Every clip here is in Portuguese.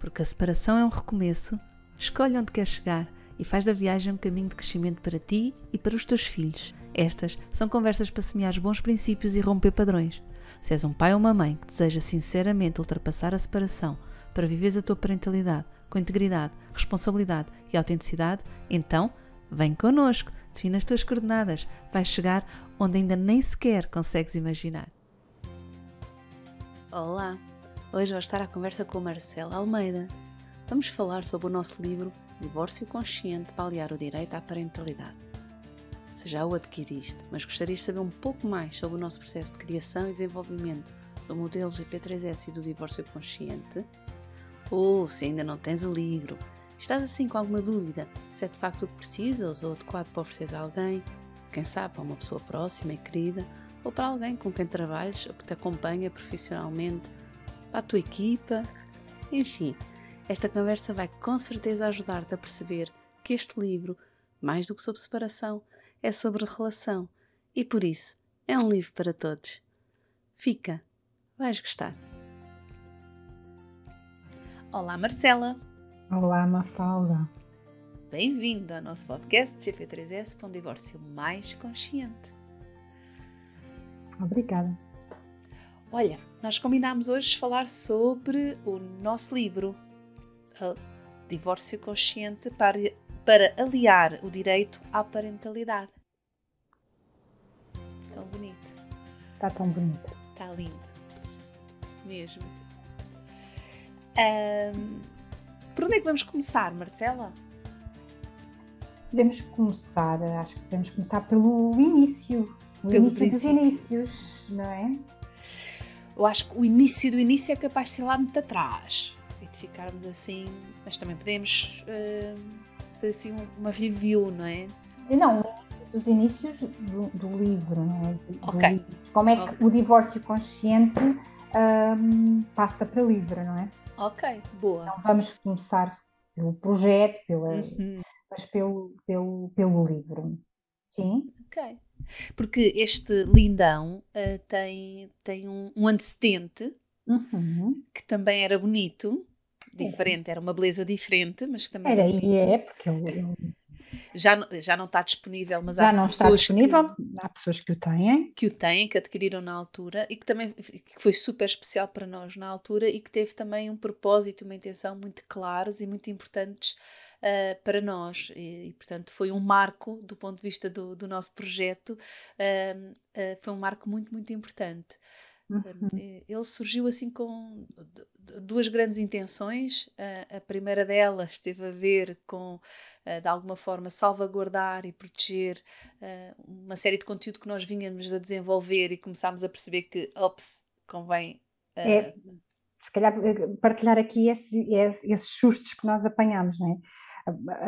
Porque a separação é um recomeço, escolhe onde queres chegar e faz da viagem um caminho de crescimento para ti e para os teus filhos. Estas são conversas para semear bons princípios e romper padrões. Se és um pai ou uma mãe que deseja sinceramente ultrapassar a separação para viveres a tua parentalidade com integridade, responsabilidade e autenticidade, então vem connosco, define as tuas coordenadas, vais chegar onde ainda nem sequer consegues imaginar. Olá! Hoje vou estar à conversa com a Marcela Almeida. Vamos falar sobre o nosso livro Divórcio Consciente para aliar o direito à parentalidade. Se já o adquiriste, mas gostarias de saber um pouco mais sobre o nosso processo de criação e desenvolvimento do modelo GP3S e do divórcio consciente, ou se ainda não tens o livro, estás assim com alguma dúvida se é de facto o que precisas ou adequado para oferecer a alguém, quem sabe para uma pessoa próxima e querida, ou para alguém com quem trabalhes ou que te acompanha profissionalmente, para a tua equipa, enfim, esta conversa vai com certeza ajudar-te a perceber que este livro, mais do que sobre separação, é sobre relação e por isso é um livro para todos. Fica, vais gostar. Olá Marcela! Olá Mafalda! Bem-vinda ao nosso podcast GP3S para um divórcio mais consciente. Obrigada! Olha, nós combinámos hoje falar sobre o nosso livro Divórcio Consciente para aliar o direito à parentalidade. Tão bonito. Está tão bonito. Está lindo. Mesmo. Por onde é que vamos começar, Marcela? Acho que podemos começar pelo início. Pelo início princípio. dos inícios, não é? Eu acho que o início do início é capaz de ser lá muito atrás. E de ficarmos assim... Mas também podemos fazer assim uma review, não é? Não, os inícios do livro, não é? Ok. Livro. Como é que o divórcio consciente passa para livro, não é? Ok, boa. Então vamos começar pelo projeto, mas pelo livro. Sim? Ok. Porque este lindão tem um antecedente que também era bonito, diferente, era uma beleza diferente, mas que também era bonito. Porque eu Já não está disponível, mas já há não está pessoas disponível, há pessoas que o têm. que adquiriram na altura e que também que foi super especial para nós na altura e que teve também um propósito, uma intenção muito claros e muito importantes para nós e, portanto, foi um marco do ponto de vista do nosso projeto, foi um marco muito, muito importante. Ele surgiu assim com duas grandes intenções. A primeira delas teve a ver com, de alguma forma, salvaguardar e proteger uma série de conteúdo que nós vínhamos a desenvolver e começámos a perceber que, convém... Se calhar partilhar aqui esses sustos que nós apanhámos, não é?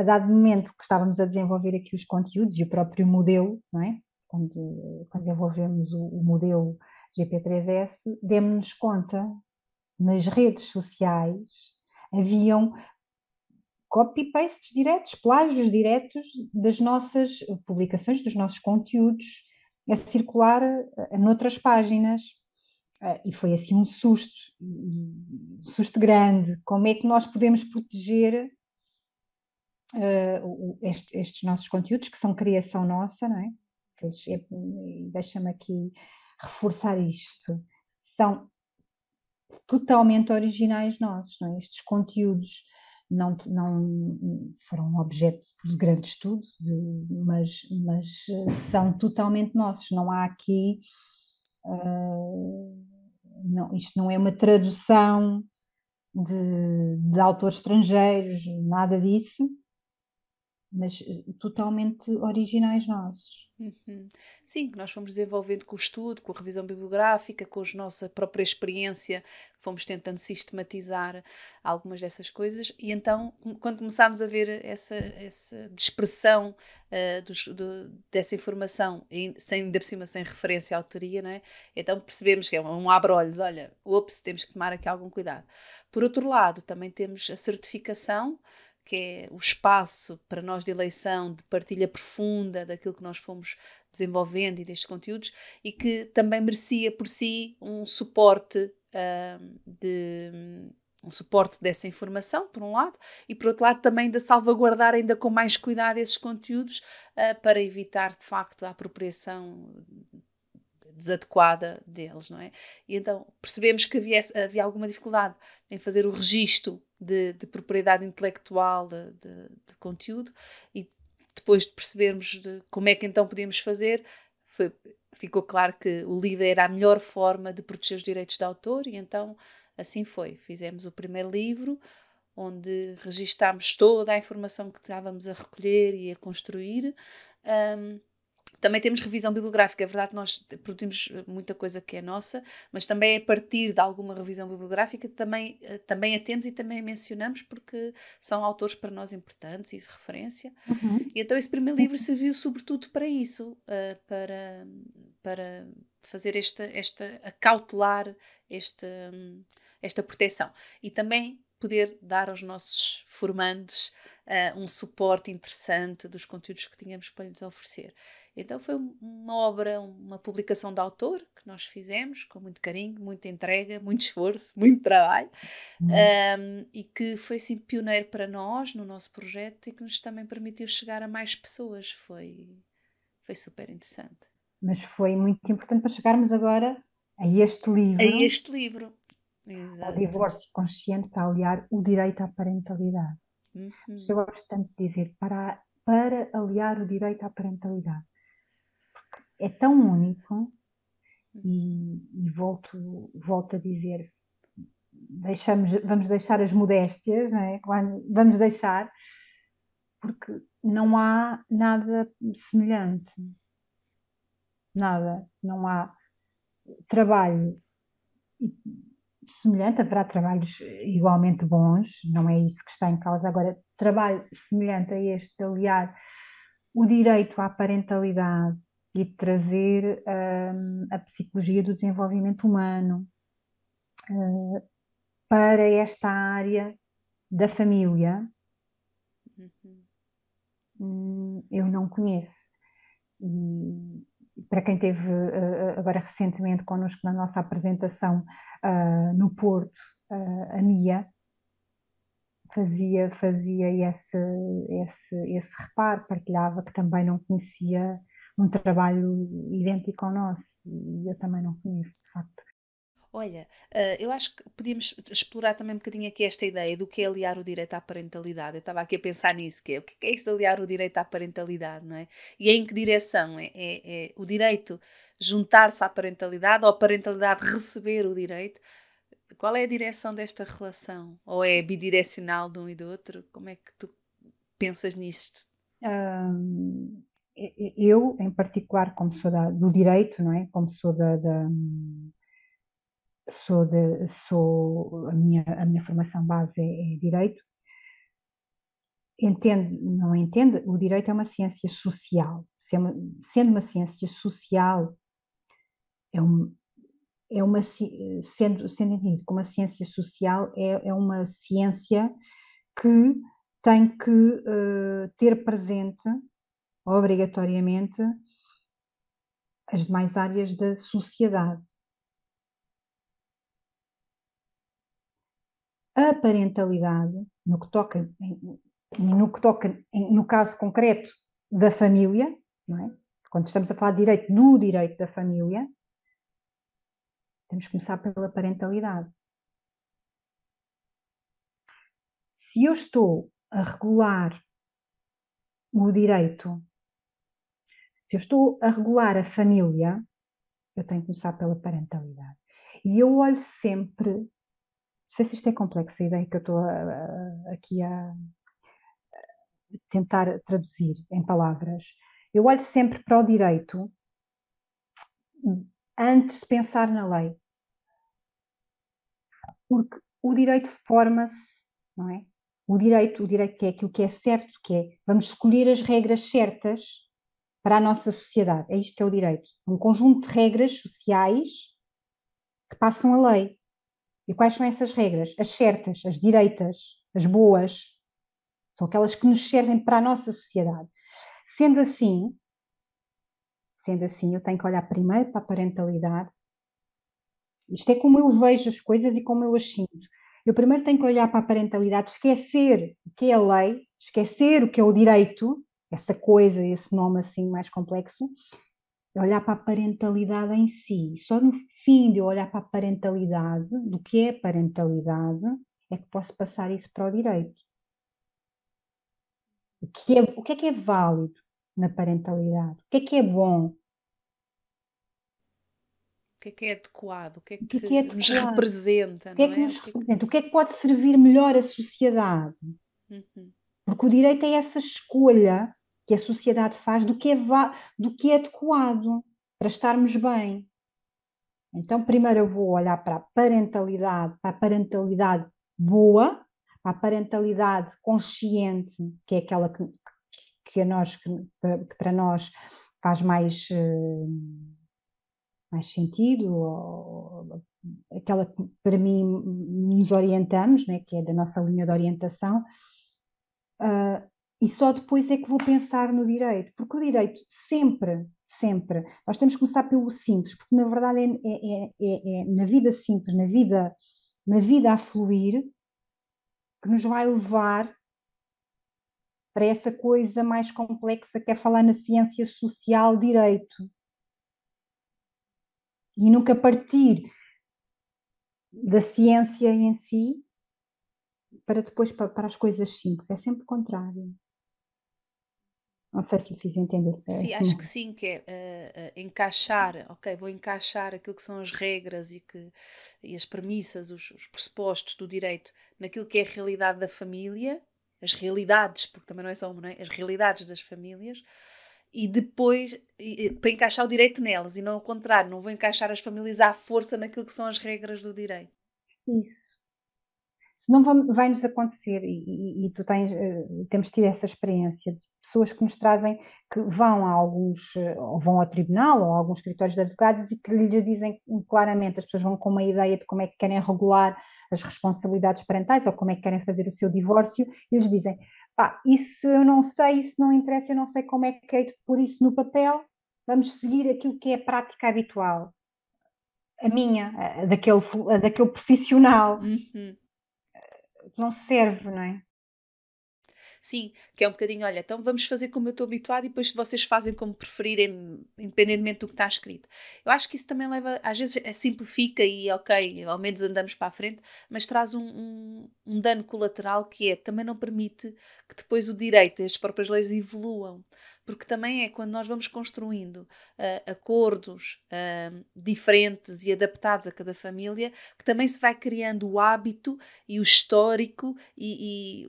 A dado momento que estávamos a desenvolver aqui os conteúdos e o próprio modelo, não é? Quando desenvolvemos o modelo GP3S, demos-nos conta, nas redes sociais, haviam copy-pastes diretos, plágios diretos das nossas publicações, dos nossos conteúdos, a circular noutras páginas. E foi assim um susto grande. Como é que nós podemos proteger estes nossos conteúdos, que são criação nossa, não é? Deixa-me aqui reforçar isto. São totalmente originais nossos, não é? Estes conteúdos não foram objeto de grande estudo, mas são totalmente nossos. Não há aqui... Não, isto não é uma tradução de autores estrangeiros, nada disso, mas totalmente originais nossos. Sim, que nós fomos desenvolvendo com o estudo, com a revisão bibliográfica, com a nossa própria experiência, fomos tentando sistematizar algumas dessas coisas e então, quando começámos a ver essa dispersão dessa informação, ainda por cima sem referência à autoria, não é? Então percebemos que é um abre-olhos, olha, temos que tomar aqui algum cuidado. Por outro lado, também temos a certificação, que é o espaço para nós de eleição, de partilha profunda daquilo que nós fomos desenvolvendo e destes conteúdos, e que também merecia por si um suporte um suporte dessa informação, por um lado, e por outro lado também de salvaguardar ainda com mais cuidado esses conteúdos para evitar de facto a apropriação desadequada deles, não é? E então percebemos que havia alguma dificuldade em fazer o registro de propriedade intelectual de conteúdo, e depois de percebermos como é que então podíamos fazer, ficou claro que o livro era a melhor forma de proteger os direitos de autor, e então assim foi. Fizemos o primeiro livro, onde registámos toda a informação que estávamos a recolher e a construir. Também temos revisão bibliográfica. É verdade que nós produzimos muita coisa que é nossa, mas também a partir de alguma revisão bibliográfica também a temos e também a mencionamos, porque são autores para nós importantes e de referência. E então esse primeiro livro serviu sobretudo para isso, para fazer acautelar esta proteção. E também poder dar aos nossos formandos um suporte interessante dos conteúdos que tínhamos para lhes oferecer. Então foi uma obra, uma publicação de autor que nós fizemos com muito carinho, muita entrega, muito esforço, muito trabalho, e que foi assim pioneiro para nós no nosso projeto e que nos também permitiu chegar a mais pessoas. Foi super interessante. Mas foi muito importante para chegarmos agora a este livro. Exato. O divórcio consciente para aliar o direito à parentalidade. Eu gosto tanto de dizer para aliar o direito à parentalidade. É tão único e volto a dizer, vamos deixar as modéstias, não é? Vamos deixar, porque não há nada semelhante. Nada. Não há trabalho semelhante, haverá trabalhos igualmente bons, não é isso que está em causa. Agora, trabalho semelhante a este de aliar o direito à parentalidade e de trazer a psicologia do desenvolvimento humano para esta área da família, eu não conheço. E para quem esteve agora recentemente connosco na nossa apresentação no Porto, a Mia fazia esse reparo, partilhava que também não conhecia um trabalho idêntico ao nosso, e eu também não conheço, de facto. Olha, eu acho que podíamos explorar também um bocadinho aqui esta ideia do que é aliar o direito à parentalidade. Eu estava aqui a pensar nisso, o que é isso de aliar o direito à parentalidade, não é? E em que direção? É o direito juntar-se à parentalidade ou a parentalidade receber o direito? Qual é a direção desta relação? Ou é bidirecional de um e do outro? Como é que tu pensas nisto? Eu, em particular, como sou do direito, não é? Como sou a minha formação base é direito, não entendo, o direito é uma ciência social. Sendo uma ciência social, sendo entendido como uma ciência social, é uma ciência que tem que ter presente, obrigatoriamente, as demais áreas da sociedade. A parentalidade, no que toca no caso concreto da família, não é? Quando estamos a falar de do direito da família, temos que começar pela parentalidade. Se eu estou a regular o direito, se eu estou a regular a família, eu tenho que começar pela parentalidade. E eu olho sempre, não sei se isto é complexo, a ideia que eu estou aqui a tentar traduzir em palavras, eu olho sempre para o direito antes de pensar na lei. Porque o direito forma-se, não é? O direito que é aquilo que é certo, que é vamos escolher as regras certas para a nossa sociedade. É isto que é o direito. Um conjunto de regras sociais que passam a lei. E quais são essas regras? As certas, as direitas, as boas. São aquelas que nos servem para a nossa sociedade. Sendo assim, eu tenho que olhar primeiro para a parentalidade. Isto é como eu vejo as coisas e como eu as sinto. Eu primeiro tenho que olhar para a parentalidade, esquecer o que é a lei, esquecer o que é o direito, essa coisa, esse nome assim mais complexo, olhar para a parentalidade em si. Só no fim de eu olhar para a parentalidade, do que é parentalidade, é que posso passar isso para o direito. O que é válido na parentalidade? O que é bom? O que é adequado? O que é O que é que nos adequado? representa, O que é não que é? nos representa? O que é que pode servir melhor a sociedade? Uhum. Porque o direito é essa escolha que a sociedade faz do que é adequado para estarmos bem. Então, primeiro eu vou olhar para a parentalidade boa, para a parentalidade consciente, que é aquela que para nós faz mais sentido, ou aquela que para mim nos orientamos, né, que é da nossa linha de orientação, e só depois é que vou pensar no direito, porque o direito sempre, nós temos que começar pelo simples, porque na verdade é na vida simples, na vida a fluir, que nos vai levar para essa coisa mais complexa que é falar na ciência social direito. E nunca partir da ciência em si para depois para as coisas simples, é sempre o contrário. Não sei se lhe fiz entender. É Sim, assim, acho que sim, que é encaixar, ok, vou encaixar aquilo que são as regras e as premissas, os pressupostos do direito naquilo que é a realidade da família, as realidades, porque também não é só uma, não é? As realidades das famílias, e depois para encaixar o direito nelas, e não o contrário, não vou encaixar as famílias à força naquilo que são as regras do direito. isso. Senão vai-nos acontecer, e tu temos tido essa experiência de pessoas que nos trazem, que vão a alguns, ou vão ao tribunal, ou a alguns escritórios de advogados e que lhes dizem claramente, as pessoas vão com uma ideia de como é que querem regular as responsabilidades parentais, ou como é que querem fazer o seu divórcio, e eles dizem, pá, isso eu não sei, isso não interessa, eu não sei como é que é de pôr isso no papel, vamos seguir aquilo que é a prática habitual, a minha, a daquele profissional, Uhum. que não serve, não é? Sim, que é um bocadinho, olha, então vamos fazer como eu estou habituado e depois vocês fazem como preferirem, independentemente do que está escrito. Eu acho que isso também leva, às vezes simplifica e ok, ao menos andamos para a frente, mas traz um dano colateral que é, também não permite que depois o direito, as próprias leis evoluam. Porque também é quando nós vamos construindo acordos diferentes e adaptados a cada família, que também se vai criando o hábito e o histórico e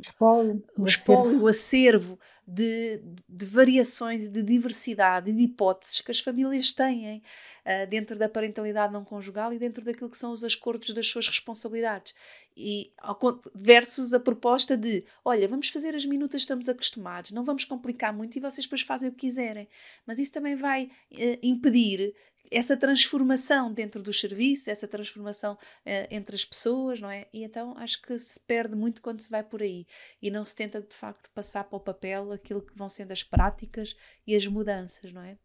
Espólio, o o espólio, acervo. o acervo de variações, de diversidade e de hipóteses que as famílias têm dentro da parentalidade não conjugal e dentro daquilo que são os acordos das suas responsabilidades. E versus a proposta de, olha, vamos fazer as minutas, estamos acostumados, não vamos complicar muito e vocês depois fazem o que quiserem. Mas isso também vai impedir essa transformação dentro do serviço, essa transformação entre as pessoas, não é? E então acho que se perde muito quando se vai por aí e não se tenta de facto passar para o papel aquilo que vão sendo as práticas e as mudanças, não é?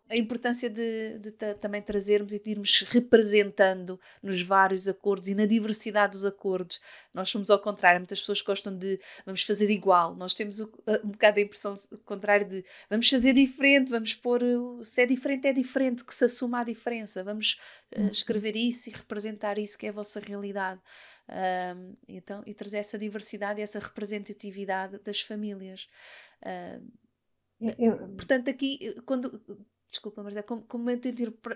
A importância de também trazermos e de irmos representando nos vários acordos e na diversidade dos acordos. Nós somos ao contrário, muitas pessoas gostam de vamos fazer igual, nós temos um bocado a impressão contrária de vamos fazer diferente, vamos pôr se é diferente, que se assuma a diferença, vamos escrever isso e representar isso que é a vossa realidade. Então, e trazer essa diversidade e essa representatividade das famílias. Eu, Portanto, aqui, quando. Desculpa, mas é como eu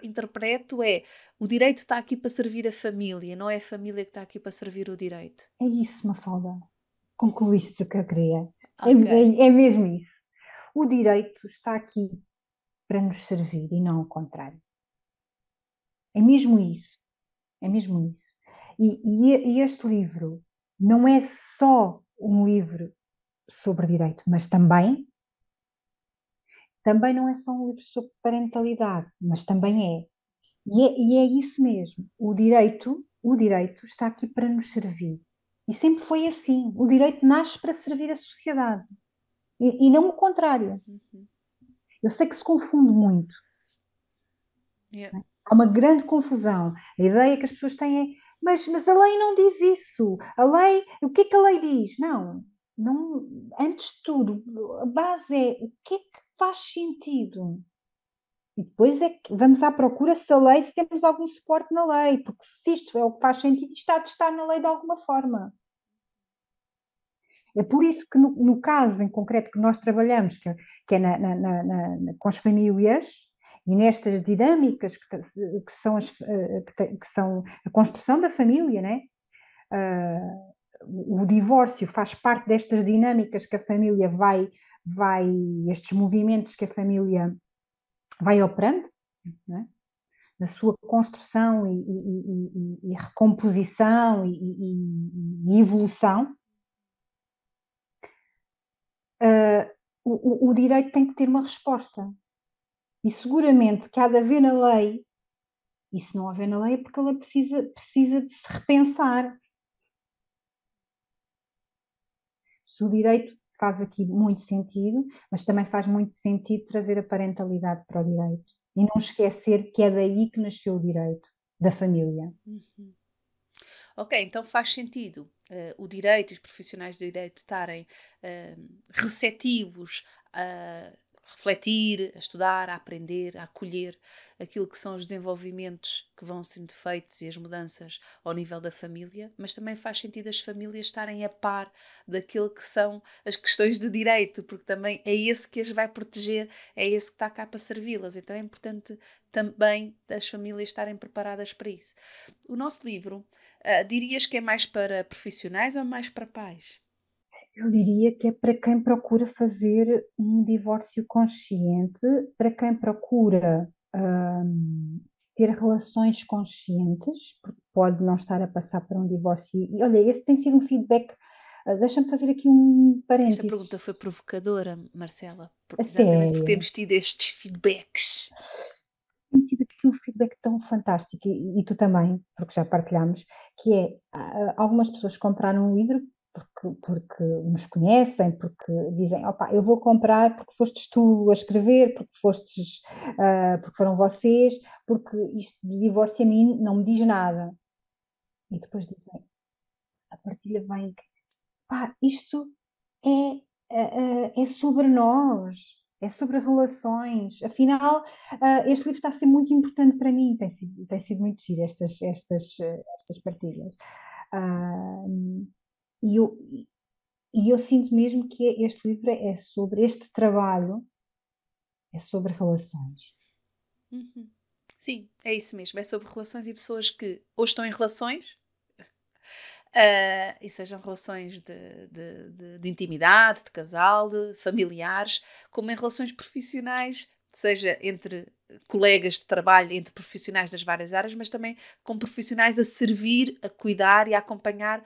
interpreto é o direito está aqui para servir a família, não é a família que está aqui para servir o direito. é isso, Mafalda. Concluíste o que eu queria. É, Ok. é mesmo isso. O direito está aqui para nos servir e não o contrário. É mesmo isso. É mesmo isso. E este livro não é só um livro sobre direito, mas também não é só um livro sobre parentalidade, mas também é. E é isso mesmo. O direito está aqui para nos servir. E sempre foi assim. O direito nasce para servir a sociedade. E não o contrário. Uhum. Eu sei que se confunde muito. Yeah. Há uma grande confusão. A ideia que as pessoas têm é mas a lei não diz isso. A lei, o que é que a lei diz? Não, não, antes de tudo, a base é o que é que faz sentido. E depois é que vamos à procura se a lei, se temos algum suporte na lei, porque se isto é o que faz sentido, isto há de estar na lei de alguma forma. É por isso que no caso em concreto que nós trabalhamos, que é com as famílias, e nestas dinâmicas que são, que são a construção da família, né? O divórcio faz parte destas dinâmicas que a família vai, estes movimentos que a família vai operando, né? Na sua construção e recomposição e evolução. O direito tem que ter uma resposta. E seguramente que há de haver na lei, e se não houver na lei é porque ela precisa de se repensar. Se o direito faz aqui muito sentido, mas também faz muito sentido trazer a parentalidade para o direito. E não esquecer que é daí que nasceu o direito, da família. Uhum. Ok, então faz sentido o direito e os profissionais de direito estarem receptivos a refletir, a estudar, a aprender, a acolher aquilo que são os desenvolvimentos que vão sendo feitos e as mudanças ao nível da família, mas também faz sentido as famílias estarem a par daquilo que são as questões de direito, porque também é esse que as vai proteger, é esse que está cá para servi-las. Então é importante também as famílias estarem preparadas para isso. O nosso livro, dirias que é mais para profissionais ou mais para pais? Eu diria que é para quem procura fazer um divórcio consciente, para quem procura ter relações conscientes, porque pode não estar a passar por um divórcio. E olha, esse tem sido um feedback. Deixa-me fazer aqui um Esta pergunta parênteses. foi provocadora, Marcela, A exatamente porque sério. temos tido estes feedbacks. Tenho tido aqui um feedback tão fantástico, e tu também, porque já partilhamos, que é, algumas pessoas compraram um livro porque nos conhecem, porque dizem, opa, eu vou comprar porque fostes tu a escrever, porque foram vocês, porque isto de divórcio a mim não me diz nada. E depois dizem, a partilha vem, pá, isto é sobre nós, é sobre relações. Afinal, este livro está a ser muito importante para mim, tem sido muito giro estas partilhas. Ah, e eu, e eu sinto mesmo que este livro é sobre este trabalho, é sobre relações. Uhum. Sim, é isso mesmo. É sobre relações e pessoas que ou estão em relações, e sejam relações de intimidade, de casal, de familiares, como em relações profissionais, seja entre colegas de trabalho, entre profissionais das várias áreas, mas também com profissionais a servir, a cuidar e a acompanhar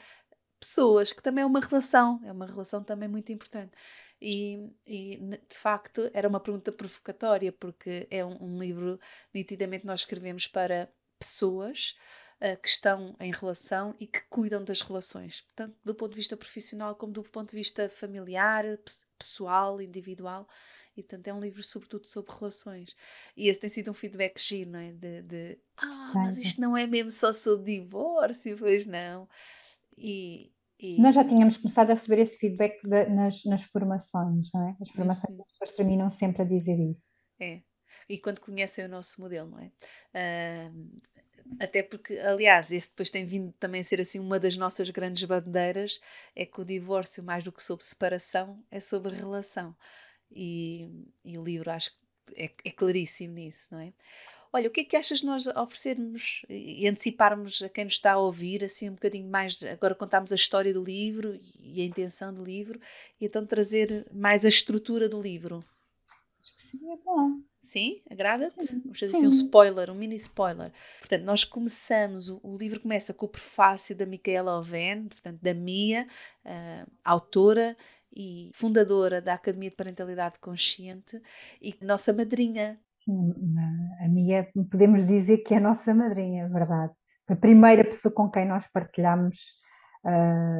pessoas, que também é uma relação também muito importante. De facto era uma pergunta provocatória, porque é um livro nitidamente nós escrevemos para pessoas que estão em relação e que cuidam das relações, tanto do ponto de vista profissional como do ponto de vista familiar, pessoal, individual. E portanto é um livro sobretudo sobre relações. E esse tem sido um feedback giro, não é? Mas Bem, isto não é mesmo só sobre divórcio, pois não. E, nós já e tínhamos começado a receber esse feedback nas formações, não é? As formações, uhum, as pessoas terminam sempre a dizer isso. é. E quando conhecem o nosso modelo, não é? Ah, até porque, aliás, este depois tem vindo também a ser assim uma das nossas grandes bandeiras, é que o divórcio, mais do que sobre separação, é sobre relação. E o livro acho que é claríssimo nisso, não é? Olha, o que é que achas de nós oferecermos e anteciparmos a quem nos está a ouvir, assim um bocadinho mais, agora contarmos a história do livro e a intenção do livro, e então trazer mais a estrutura do livro? Acho que seria bom. Sim? Agrada-te? Sim, Vamos fazer assim um sim. spoiler, um mini spoiler. Portanto, nós começamos, o livro começa com o prefácio da Micaela Oven, portanto, da Mia, autora e fundadora da Academia de Parentalidade Consciente e nossa madrinha. Sim, a minha, podemos dizer que é a nossa madrinha, é verdade. A primeira pessoa com quem nós partilhamos,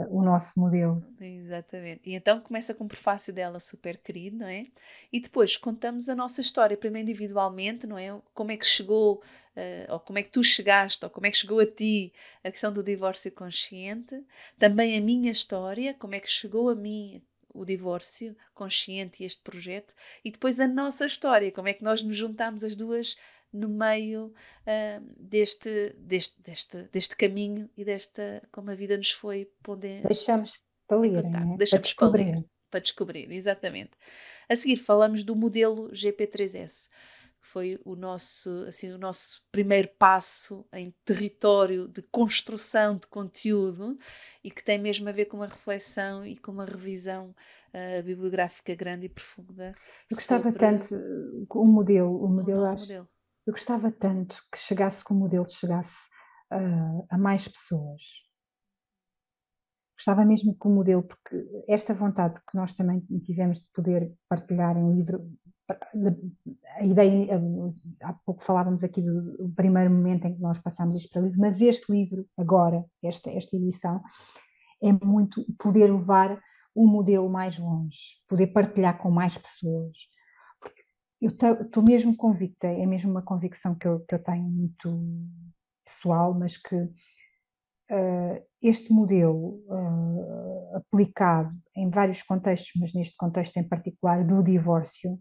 o nosso modelo. Exatamente. E então começa com um prefácio dela super querido, não é? E depois contamos a nossa história, primeiro individualmente, não é? Como é que chegou, ou como é que tu chegaste, ou como é que chegou a ti a questão do divórcio consciente. Também a minha história, como é que chegou a mim o divórcio consciente e este projeto. E depois a nossa história, como é que nós nos juntámos as duas no meio deste caminho e desta, como a vida nos foi pondo Deixamos para em lerem, contacto. né? Para Deixamos para ler, descobrir. para descobrir, exatamente. A seguir falamos do modelo GP3S, que foi o nosso, assim, o nosso primeiro passo em território de construção de conteúdo e que tem mesmo a ver com uma reflexão e com uma revisão bibliográfica grande e profunda Eu gostava sobre tanto, o modelo, o nosso acho, modelo. eu gostava tanto que chegasse, que o modelo chegasse a mais pessoas. Gostava mesmo que o modelo, porque esta vontade que nós também tivemos de poder partilhar em livro, a ideia, há pouco falávamos aqui do primeiro momento em que nós passámos isto para livro, mas este livro, agora, esta edição, é muito poder levar o modelo mais longe, poder partilhar com mais pessoas. Eu estou mesmo convicta, é mesmo uma convicção que eu tenho muito pessoal, mas que este modelo aplicado em vários contextos, mas neste contexto em particular do divórcio,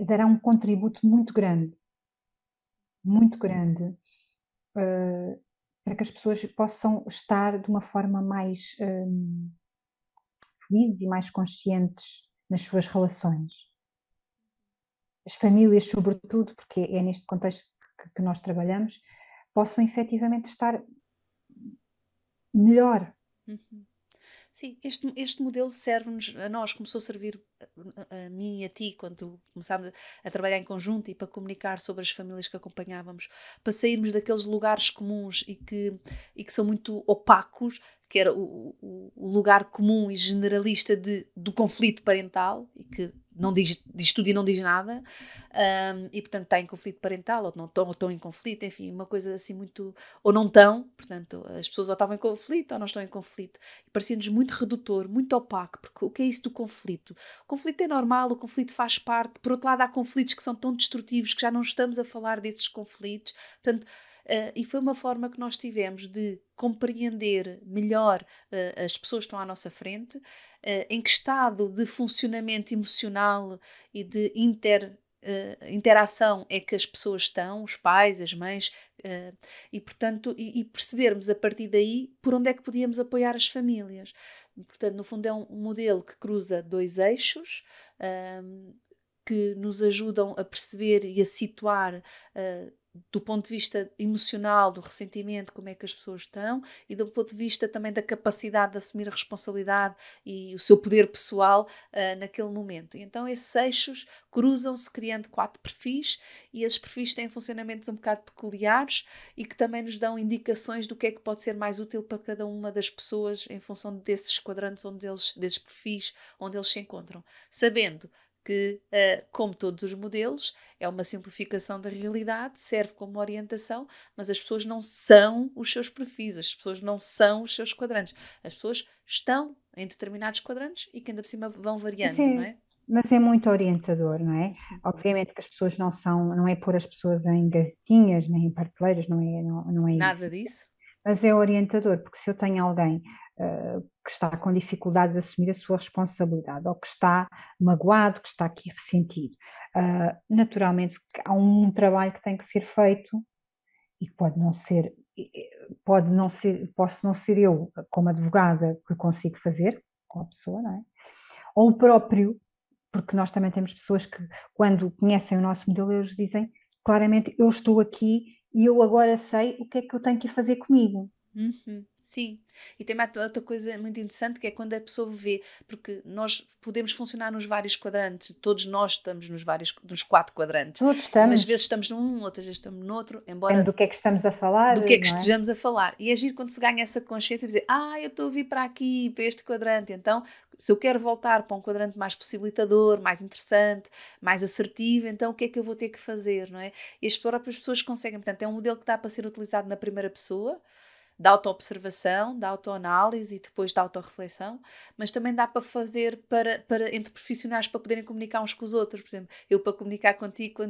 dará um contributo muito grande, para que as pessoas possam estar de uma forma mais felizes e mais conscientes nas suas relações. As famílias, sobretudo, porque é neste contexto que nós trabalhamos, possam efetivamente estar melhor. Uhum. Sim, este modelo serve-nos, a nós, começou a servir a mim e a ti, quando começámos a trabalhar em conjunto e para comunicar sobre as famílias que acompanhávamos, para sairmos daqueles lugares comuns e que são muito opacos, que era o lugar comum e generalista do conflito parental, e que não diz tudo e não diz nada, e portanto está em conflito parental, ou não estão, ou estão em conflito, enfim, uma coisa assim muito. Ou não estão, portanto, as pessoas ou estavam em conflito ou não estão em conflito. E parecia-nos muito redutor, muito opaco, porque o que é isso do conflito? O conflito é normal, o conflito faz parte. Por outro lado, há conflitos que são tão destrutivos que já não estamos a falar desses conflitos. Portanto, e foi uma forma que nós tivemos de compreender melhor as pessoas que estão à nossa frente, em que estado de funcionamento emocional e de interação é que as pessoas estão, os pais, as mães, e portanto, e percebermos a partir daí por onde é que podíamos apoiar as famílias. Portanto, no fundo é um modelo que cruza dois eixos, que nos ajudam a perceber e a situar do ponto de vista emocional, do ressentimento, como é que as pessoas estão, e do ponto de vista também da capacidade de assumir a responsabilidade e o seu poder pessoal naquele momento. E então esses eixos cruzam-se criando 4 perfis, e esses perfis têm funcionamentos um bocado peculiares e que também nos dão indicações do que é que pode ser mais útil para cada uma das pessoas em função desses quadrantes, desses perfis onde eles se encontram. Sabendo que, como todos os modelos, é uma simplificação da realidade, serve como orientação, mas as pessoas não são os seus perfis, as pessoas não são os seus quadrantes. As pessoas estão em determinados quadrantes e que ainda por cima vão Mas variando, não é, é? mas é muito orientador, não é? Obviamente que as pessoas não é pôr as pessoas em gavetinhas, nem em prateleiras, não é isso. Nada disso. Mas é orientador, porque se eu tenho alguém que está com dificuldade de assumir a sua responsabilidade, ou que está magoado, que está aqui ressentido, naturalmente que há um trabalho que tem que ser feito e que posso não ser eu, como advogada, que consigo fazer com a pessoa, não é? Ou o próprio, porque nós também temos pessoas que, quando conhecem o nosso modelo, eles dizem claramente: eu estou aqui e eu agora sei o que é que eu tenho que ir fazer comigo. Uhum. Sim, e tem mais outra coisa muito interessante que é quando a pessoa vê, porque nós podemos funcionar nos vários quadrantes, todos nós estamos nos 4 quadrantes, Todos e umas estamos, vezes estamos num, outras vezes estamos no outro, depende embora do que é que estamos a falar, do que é que não é? estejamos a falar. E agir quando se ganha essa consciência e dizer, eu estou a vir para aqui, para este quadrante, então se eu quero voltar para um quadrante mais possibilitador, mais interessante, mais assertivo, então o que é que eu vou ter que fazer, não é? E as próprias pessoas conseguem, portanto, é um modelo que dá para ser utilizado na primeira pessoa, da autoobservação, da autoanálise e depois da autorreflexão, mas também dá para fazer entre profissionais para poderem comunicar uns com os outros. Por exemplo, eu para comunicar contigo,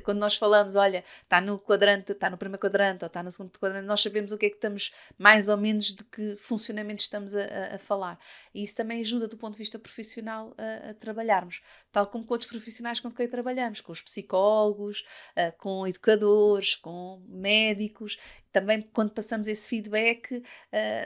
quando nós falamos, olha, está no quadrante, está no primeiro quadrante ou está no segundo quadrante, nós sabemos o que é que estamos, mais ou menos, de que funcionamento estamos a falar. E isso também ajuda do ponto de vista profissional a trabalharmos, tal como com outros profissionais com quem trabalhamos, com os psicólogos, com educadores, com médicos. Também quando passamos esse feedback,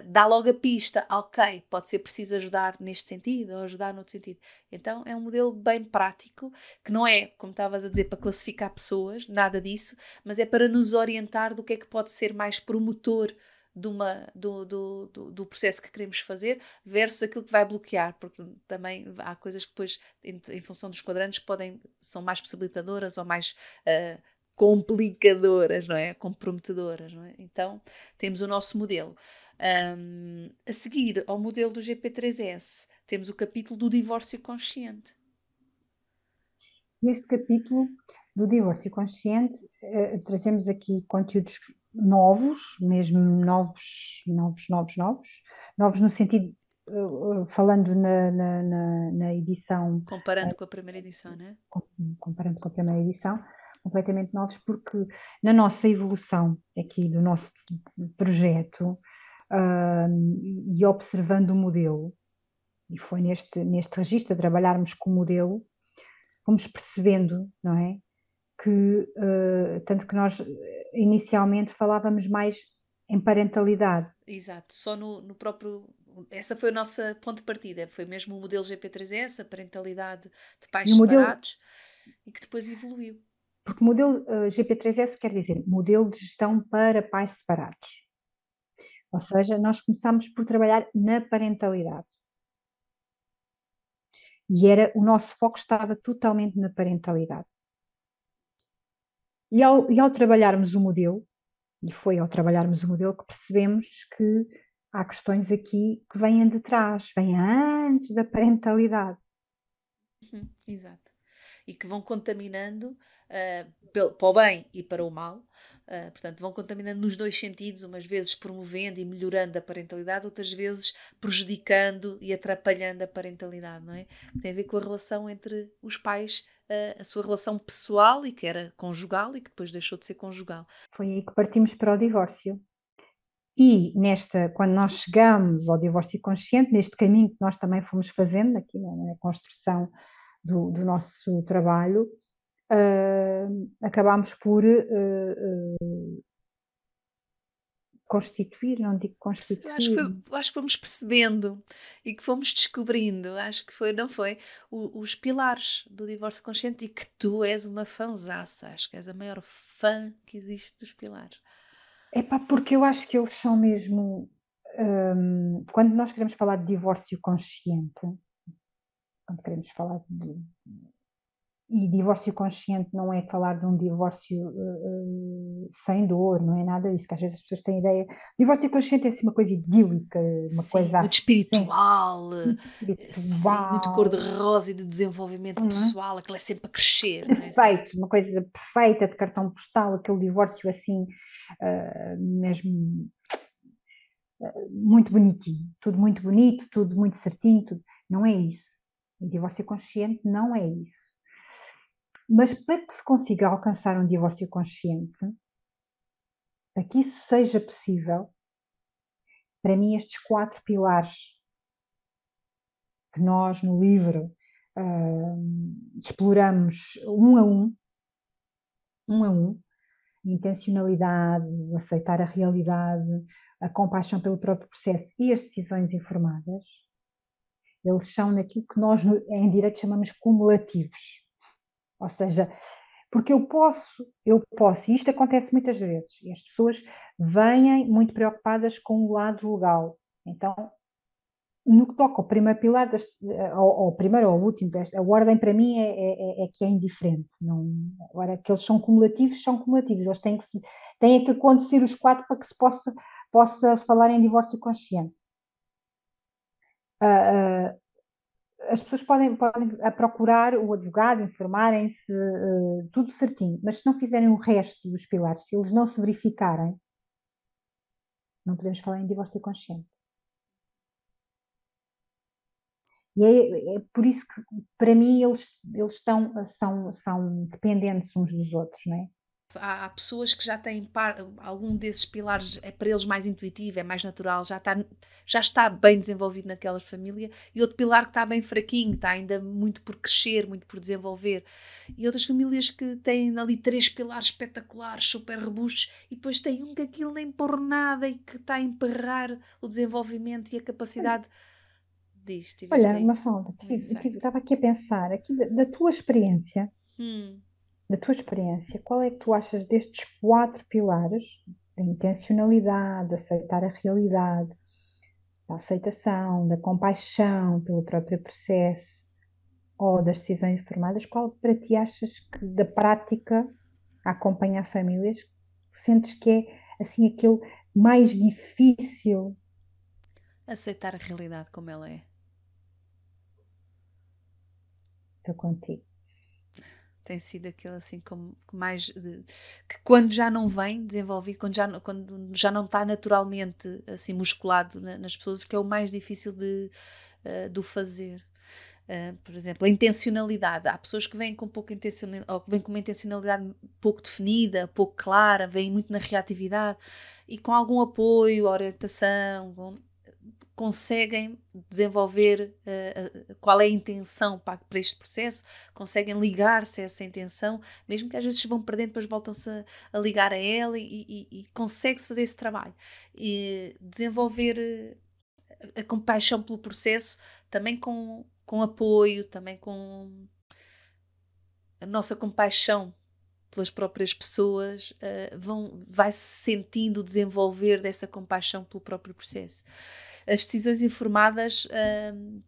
dá logo a pista, ok, pode ser preciso ajudar neste sentido ou ajudar noutro sentido. Então é um modelo bem prático, que não é, como estavas a dizer, para classificar pessoas, nada disso, mas é para nos orientar do que é que pode ser mais promotor do processo que queremos fazer versus aquilo que vai bloquear, porque também há coisas que depois, em função dos quadrantes, são mais possibilitadoras ou mais complicadoras, não é? Comprometedoras, não é? Então, temos o nosso modelo. A seguir ao modelo do GP3S, temos o capítulo do divórcio consciente. Neste capítulo do divórcio consciente, trazemos aqui conteúdos novos, mesmo novos no sentido, falando na edição, Comparando com a primeira edição, não é? comparando com a primeira edição, completamente novos, porque na nossa evolução aqui do nosso projeto, e observando o modelo, e foi neste registro a trabalharmos com o modelo, fomos percebendo, não é? Que, tanto que nós inicialmente falávamos mais em parentalidade. Exato, só no próprio. Essa foi o nosso ponto de partida, foi mesmo o modelo GP3S, a parentalidade de E pais o modelo, separados, e que depois evoluiu. porque o modelo GP3S quer dizer modelo de gestão para pais separados. Ou seja, nós começámos por trabalhar na parentalidade. O nosso foco estava totalmente na parentalidade. E ao trabalharmos o modelo, e foi ao trabalharmos o modelo que percebemos que há questões aqui que vêm de trás, vêm antes da parentalidade. Exato. E que vão contaminando para o bem e para o mal. Portanto, vão contaminando nos dois sentidos, umas vezes promovendo e melhorando a parentalidade, outras vezes prejudicando e atrapalhando a parentalidade, não é? Que tem a ver com a relação entre os pais, a sua relação pessoal e que era conjugal e que depois deixou de ser conjugal. Foi aí que partimos para o divórcio. E quando nós chegamos ao divórcio consciente, neste caminho que nós também fomos fazendo aqui na construção do nosso trabalho, acabámos por constituir, não digo Eu acho que, constituir. acho que fomos percebendo e que fomos descobrindo, acho que foi, não foi, os pilares do divórcio consciente e que tu és uma fanzaça, acho que és a maior fã que existe dos pilares. Epá, porque eu acho que eles são mesmo. Quando nós queremos falar de divórcio consciente, quando queremos falar de. E divórcio consciente não é falar de um divórcio sem dor, não é nada disso, que às vezes as pessoas têm ideia. Divórcio consciente é assim uma coisa idílica, uma Sim, coisa muito assim, espiritual, muito sim, muito espiritual, cor-de-rosa e de desenvolvimento não é? pessoal, aquilo é sempre a crescer, não é assim? Perfeito, uma coisa perfeita de cartão postal, aquele divórcio assim, mesmo muito bonitinho, tudo muito bonito, tudo muito certinho, tudo. Não é isso. O divórcio consciente não é isso. Mas para que se consiga alcançar um divórcio consciente, para que isso seja possível, para mim estes 4 pilares que nós no livro exploramos um a um, intencionalidade, o aceitar a realidade, a compaixão pelo próprio processo e as decisões informadas, eles são naquilo que nós em direito chamamos cumulativos. Ou seja, Porque e isto acontece muitas vezes, e as pessoas vêm muito preocupadas com o lado legal. Então, no que toca ao primeiro pilar, ao primeiro ou ao último, a ordem para mim é que é indiferente. Não, agora, que eles são cumulativos, eles têm que acontecer os quatro para que se possa falar em divórcio consciente. As pessoas podem procurar o advogado, informarem-se, tudo certinho, mas se não fizerem o resto dos pilares, se eles não se verificarem, não podemos falar em divórcio consciente. E é por isso que, para mim, eles são dependentes uns dos outros, não é? Há pessoas que já têm algum desses pilares, é para eles mais intuitivo, é mais natural, já está bem desenvolvido naquela família, e outro pilar que está bem fraquinho, está ainda muito por crescer, muito por desenvolver. E outras famílias que têm ali 3 pilares espetaculares, super robustos, e depois tem um que aquilo nem por nada e que está a emperrar o desenvolvimento e a capacidade disto. Tiveste Olha, aí Mafalda, um insight. estava aqui a pensar, aqui da tua experiência, Hum. qual é que tu achas destes 4 pilares, da intencionalidade, de aceitar a realidade, da aceitação, da compaixão pelo próprio processo ou das decisões informadas, qual para ti achas que da prática a acompanhar famílias sentes que é assim aquele mais difícil? Aceitar a realidade como ela é. Estou contigo. Tem sido aquele assim como que mais que quando já não vem desenvolvido, quando já não está naturalmente assim musculado nas pessoas, que é o mais difícil de o fazer. Por exemplo, a intencionalidade. Há pessoas que vêm com pouca intencionalidade, ou que vêm com uma intencionalidade pouco definida, pouco clara, vêm muito na reatividade, e com algum apoio, orientação, conseguem desenvolver qual é a intenção para este processo, conseguem ligar-se a essa intenção, mesmo que às vezes se vão perdendo, depois voltam-se a ligar a ela, e consegue-se fazer esse trabalho. E desenvolver a compaixão pelo processo, também com apoio, também com a nossa compaixão pelas próprias pessoas, vai-se sentindo o desenvolver dessa compaixão pelo próprio processo. As decisões informadas,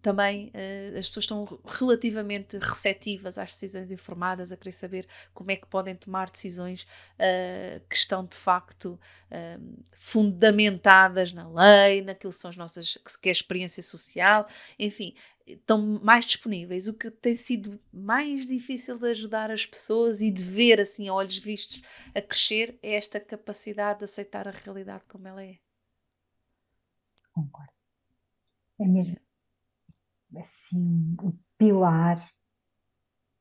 também as pessoas estão relativamente receptivas às decisões informadas, a querer saber como é que podem tomar decisões que estão de facto fundamentadas na lei, naquilo que são que é a experiência social, enfim, estão mais disponíveis. O que tem sido mais difícil de ajudar as pessoas e de ver assim a olhos vistos a crescer é esta capacidade de aceitar a realidade como ela é. Concordo. É mesmo assim o pilar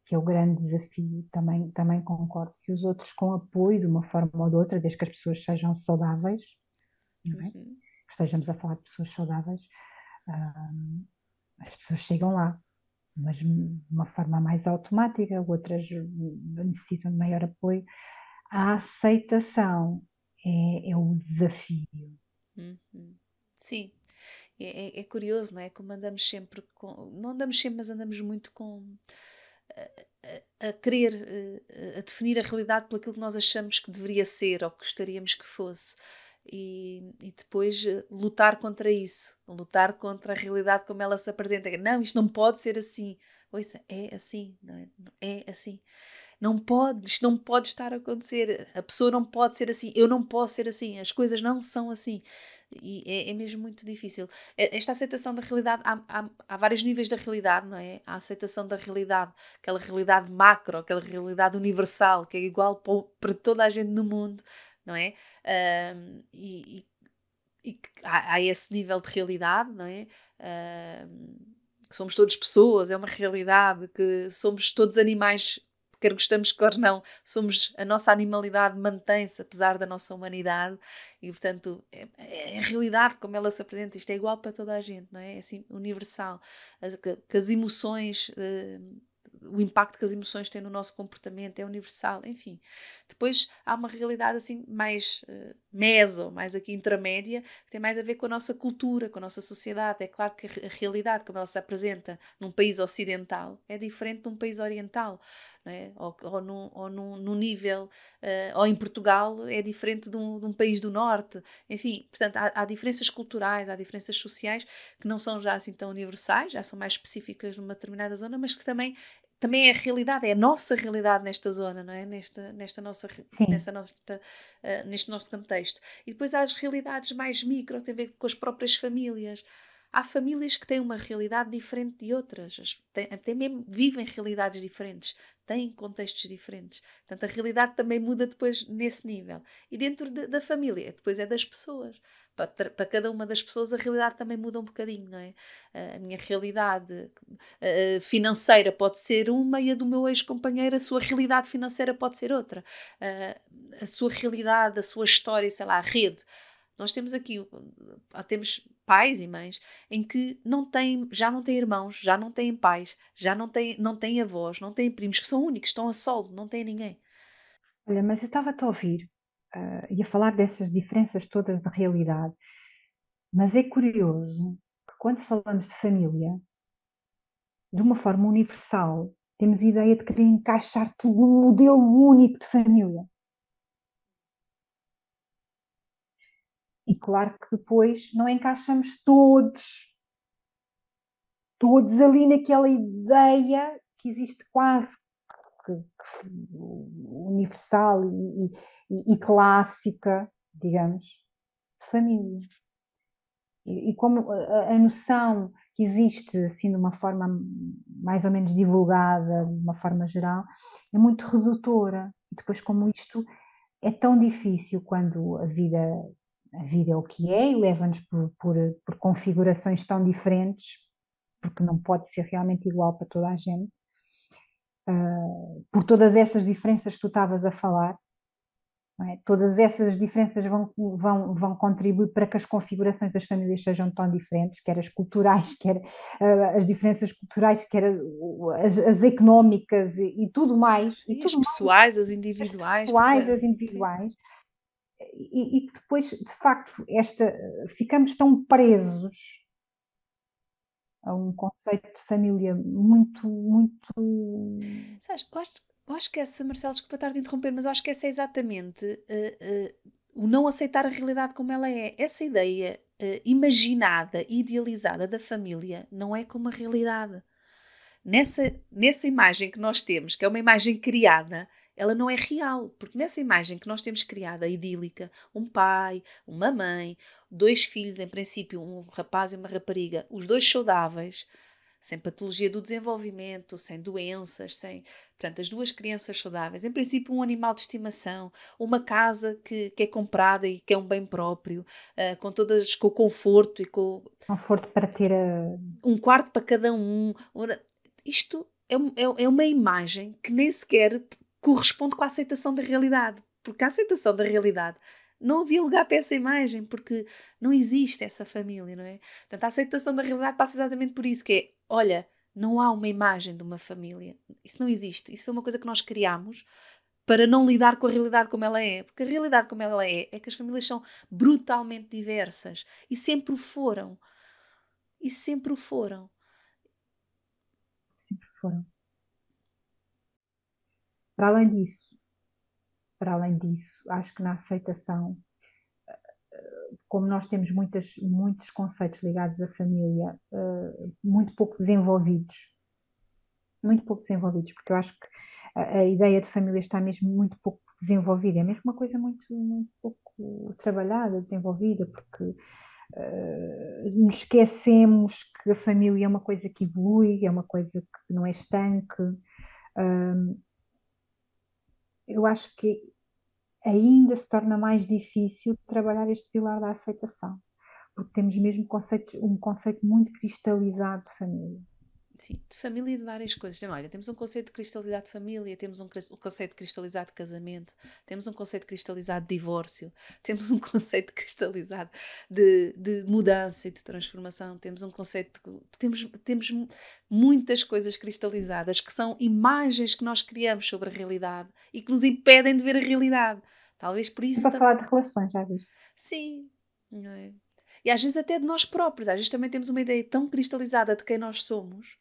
que é o grande desafio. Também concordo que os outros, com apoio de uma forma ou de outra, desde que as pessoas sejam saudáveis, não é? Uhum. Estejamos a falar de pessoas saudáveis, as pessoas chegam lá, mas de uma forma mais automática, outras necessitam de maior apoio. A aceitação é o desafio. Uhum. Sim, é curioso, não é? Como andamos sempre não andamos sempre, mas andamos muito a querer, a definir a realidade por aquilo que nós achamos que deveria ser ou que gostaríamos que fosse. E depois lutar contra isso, lutar contra a realidade como ela se apresenta. Não, isto não pode ser assim. Ouça, é assim, não é? É assim. Não pode, isto não pode estar a acontecer. A pessoa não pode ser assim, eu não posso ser assim, as coisas não são assim. E é mesmo muito difícil. Esta aceitação da realidade, há vários níveis da realidade, não é? A aceitação da realidade, aquela realidade macro, aquela realidade universal, que é igual para toda a gente no mundo, não é? E há esse nível de realidade, não é? Que somos todos pessoas, é uma realidade, que somos todos animais, quer gostamos, quer não, a nossa animalidade mantém-se apesar da nossa humanidade, e portanto é a realidade como ela se apresenta. Isto é igual para toda a gente, não é? É assim, universal. Que as emoções, o impacto que as emoções têm no nosso comportamento é universal, enfim. Depois há uma realidade assim mais meso, mais aqui intermédia, que tem mais a ver com a nossa cultura, com a nossa sociedade. É claro que a realidade, como ela se apresenta num país ocidental, é diferente de um país oriental, não é? Ou num nível, ou em Portugal, é diferente de um país do norte. Enfim, portanto, há diferenças culturais, há diferenças sociais que não são já assim tão universais, já são mais específicas numa determinada zona, mas que também é a realidade, é a nossa realidade nesta zona, não é? Sim, Neste nosso contexto. E depois há as realidades mais micro, tem a ver com as próprias famílias. Há famílias que têm uma realidade diferente de outras, até mesmo vivem realidades diferentes, têm contextos diferentes. Portanto, a realidade também muda depois nesse nível. E dentro da família, depois é das pessoas. Para cada uma das pessoas a realidade também muda um bocadinho, não é? A minha realidade financeira pode ser uma e a do meu ex-companheiro, a sua realidade financeira pode ser outra. A sua realidade, a sua história, sei lá, a rede. Nós temos aqui, temos pais e mães em que já não têm irmãos, já não têm pais, já não têm avós, não têm primos, que são únicos, estão a solo, não têm ninguém. olha, mas eu estava-te a ouvir, e a falar dessas diferenças todas de realidade, mas é curioso que quando falamos de família, de uma forma universal, temos a ideia de querer encaixar tudo num modelo único de família. E claro que depois não encaixamos todos ali naquela ideia que existe quase que universal e clássica, digamos, de família. E como a noção que existe assim de uma forma mais ou menos divulgada, de uma forma geral, é muito redutora. E depois como isto é tão difícil quando a vida é o que é e leva-nos por configurações tão diferentes, porque não pode ser realmente igual para toda a gente, por todas essas diferenças que tu estavas a falar, não é? Todas essas diferenças vão contribuir para que as configurações das famílias sejam tão diferentes, quer as culturais, quer as diferenças culturais, quer as económicas e tudo mais, e E as tudo mais, pessoais, as as individuais, de pessoais, cada. as Sim. individuais, e que depois, de facto, ficamos tão presos a um conceito de família muito, muito. Sabes, eu acho que essa, Marcelo, desculpa estar de interromper, mas eu acho que essa é exatamente o não aceitar a realidade como ela é. Essa ideia imaginada, idealizada da família não é como a realidade. Nessa imagem que nós temos, que é uma imagem criada, ela não é real, porque nessa imagem que nós temos criada, idílica, um pai, uma mãe, dois filhos, em princípio, um rapaz e uma rapariga, os dois saudáveis, sem patologia do desenvolvimento, sem doenças, portanto, as duas crianças saudáveis, em princípio, um animal de estimação, uma casa que é comprada e que é um bem próprio, com o conforto e com Conforto para ter um quarto para cada um. Isto é uma imagem que nem sequer corresponde com a aceitação da realidade. Porque a aceitação da realidade não havia lugar para essa imagem, porque não existe essa família, não é? Portanto, a aceitação da realidade passa exatamente por isso, que é, olha, não há uma imagem de uma família. Isso não existe. Isso foi uma coisa que nós criámos para não lidar com a realidade como ela é. Porque a realidade como ela é que as famílias são brutalmente diversas. E sempre o foram. E sempre o foram. sempre foram. Para além disso, para além disso, acho que na aceitação, como nós temos muitos conceitos ligados à família, muito pouco desenvolvidos, porque eu acho que a ideia de família está mesmo muito pouco desenvolvida, é mesmo uma coisa muito, muito pouco trabalhada, desenvolvida, porque nos esquecemos que a família é uma coisa que evolui, é uma coisa que não é estanque. Eu acho que ainda se torna mais difícil trabalhar este pilar da aceitação, porque temos mesmo um conceito muito cristalizado de família. Sim, de família e de várias coisas. Então, olha, temos um conceito cristalizado de família, temos um conceito cristalizado de casamento, temos um conceito cristalizado de divórcio, temos um conceito cristalizado de mudança e de transformação, temos um conceito. Temos muitas coisas cristalizadas que são imagens que nós criamos sobre a realidade e que nos impedem de ver a realidade. Talvez por isso Para falar de relações, já viste? sim, não é? E às vezes até de nós próprios. Às vezes também temos uma ideia tão cristalizada de quem nós somos.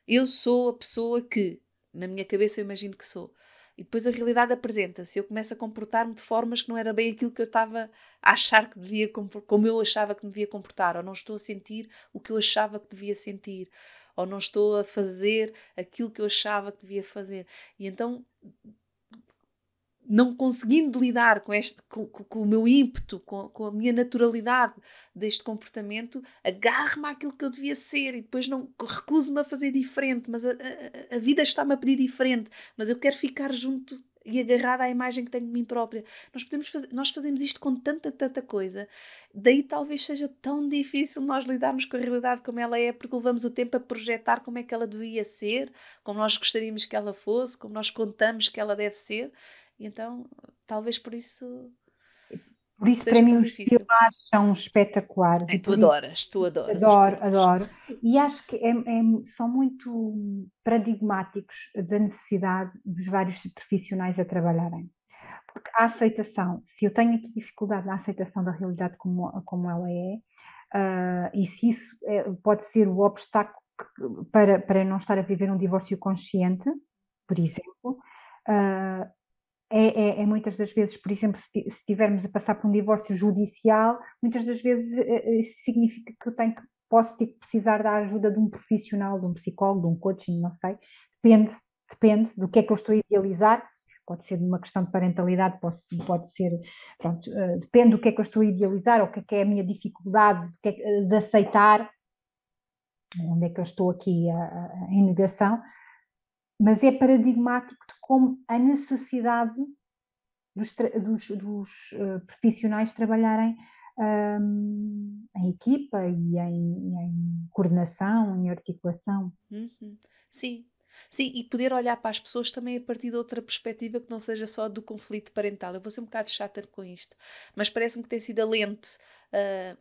Eu sou a pessoa que, na minha cabeça, eu imagino que sou. E depois a realidade apresenta-se. Eu começo a comportar-me de formas que não era bem aquilo que eu estava a achar que devia, como eu achava que me devia comportar. Ou não estou a sentir o que eu achava que devia sentir. Ou não estou a fazer aquilo que eu achava que devia fazer. E então, não conseguindo lidar com o meu ímpeto, com a minha naturalidade deste comportamento, agarro-me àquilo que eu devia ser e depois não recuso-me a fazer diferente, mas a vida está-me a pedir diferente, mas eu quero ficar junto e agarrada à imagem que tenho de mim própria. Nós fazemos isto com tanta coisa, daí talvez seja tão difícil nós lidarmos com a realidade como ela é, porque levamos o tempo a projetar como é que ela devia ser, como nós gostaríamos que ela fosse, como nós contamos que ela deve ser. E então, talvez por isso Por isso, para seja mim, tão os difícil. pilares são espetaculares É, e por isso tu adoras os adoro, pilares. adoro. E acho que são muito paradigmáticos da necessidade dos vários profissionais a trabalharem. Porque a aceitação, se eu tenho aqui dificuldade na aceitação da realidade como ela é, e se isso pode ser o obstáculo para não estar a viver um divórcio consciente, por exemplo, ah, é muitas das vezes, por exemplo, se estivermos a passar por um divórcio judicial, muitas das vezes isso significa que posso ter que precisar da ajuda de um profissional, de um psicólogo, de um coaching, não sei, depende do que é que eu estou a idealizar, pode ser uma questão de parentalidade, pode ser, pronto, depende do que é que eu estou a idealizar, ou o que é a minha dificuldade de aceitar, onde é que eu estou aqui em negação, mas é paradigmático de como a necessidade dos profissionais trabalharem em equipa e em coordenação, em articulação. Uhum. Sim, sim, e poder olhar para as pessoas também a partir de outra perspectiva que não seja só do conflito parental. Eu vou ser um bocado chata com isto, mas parece-me que tem sido a lente ah,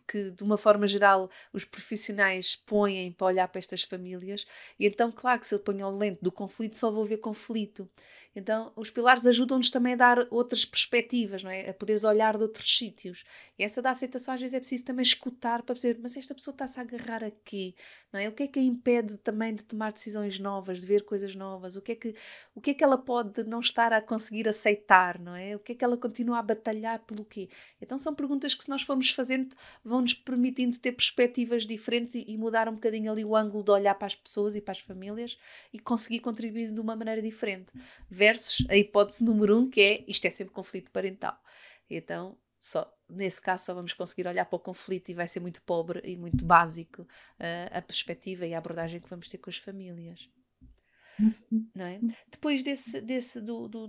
que, de uma forma geral, os profissionais põem para olhar para estas famílias. E então, claro que se eu ponho a lente do conflito, só vou ver conflito. Então, os pilares ajudam-nos também a dar outras perspectivas, não é? A poderes olhar de outros sítios. E essa da aceitação, às vezes, é preciso também escutar para perceber, mas esta pessoa está-se a agarrar aqui, não é? O que é que a impede também de tomar decisões novas, de ver coisas novas? O que é que ela pode não estar a conseguir aceitar, não é? O que é que ela continua a batalhar pelo quê? Então são perguntas que, se nós formos fazendo, vão-nos permitindo ter perspectivas diferentes e mudar um bocadinho ali o ângulo de olhar para as pessoas e para as famílias e conseguir contribuir de uma maneira diferente. Versus a hipótese número 1, que é isto é sempre conflito parental. Então, nesse caso, só vamos conseguir olhar para o conflito e vai ser muito pobre e muito básico a perspectiva e a abordagem que vamos ter com as famílias. Uhum. Não é? Depois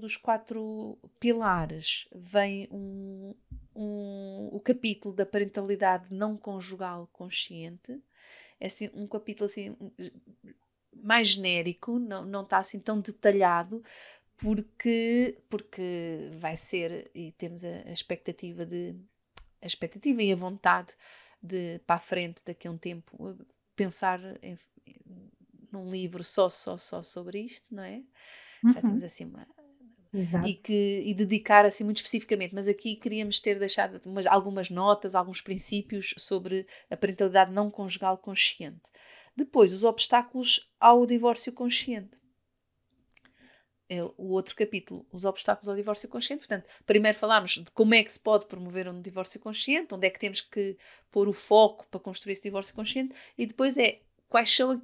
dos 4 pilares vem o capítulo da parentalidade não conjugal consciente. É assim, um capítulo assim, mais genérico, não está assim tão detalhado, porque vai ser, e temos a expectativa e a vontade de, para a frente, daqui a um tempo, pensar num livro só sobre isto, não é? Já temos Uhum. assim Exato. e dedicar assim muito especificamente, mas aqui queríamos ter deixado algumas notas, alguns princípios sobre a parentalidade não conjugal consciente. Depois, os obstáculos ao divórcio consciente. É o outro capítulo, os obstáculos ao divórcio consciente. Portanto, primeiro falámos de como é que se pode promover um divórcio consciente, onde é que temos que pôr o foco para construir esse divórcio consciente, e depois quais são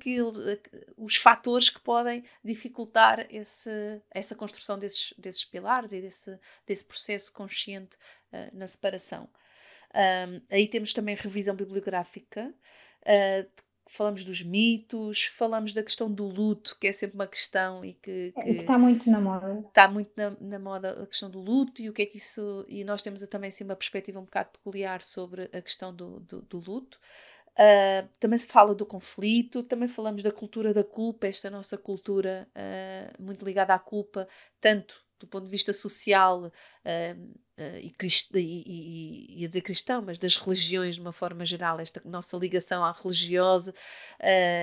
os fatores que podem dificultar essa construção desses pilares e desse processo consciente na separação. Aí temos também revisão bibliográfica, falamos dos mitos, falamos da questão do luto, que é sempre uma questão e que Que está muito na moda. está muito na moda, a questão do luto e o que é que isso. E nós temos também assim, uma perspectiva um bocado peculiar sobre a questão do luto. Também se fala do conflito, também falamos da cultura da culpa, esta nossa cultura muito ligada à culpa, tanto do ponto de vista social e a dizer cristão, mas das religiões de uma forma geral, esta nossa ligação à religiosa,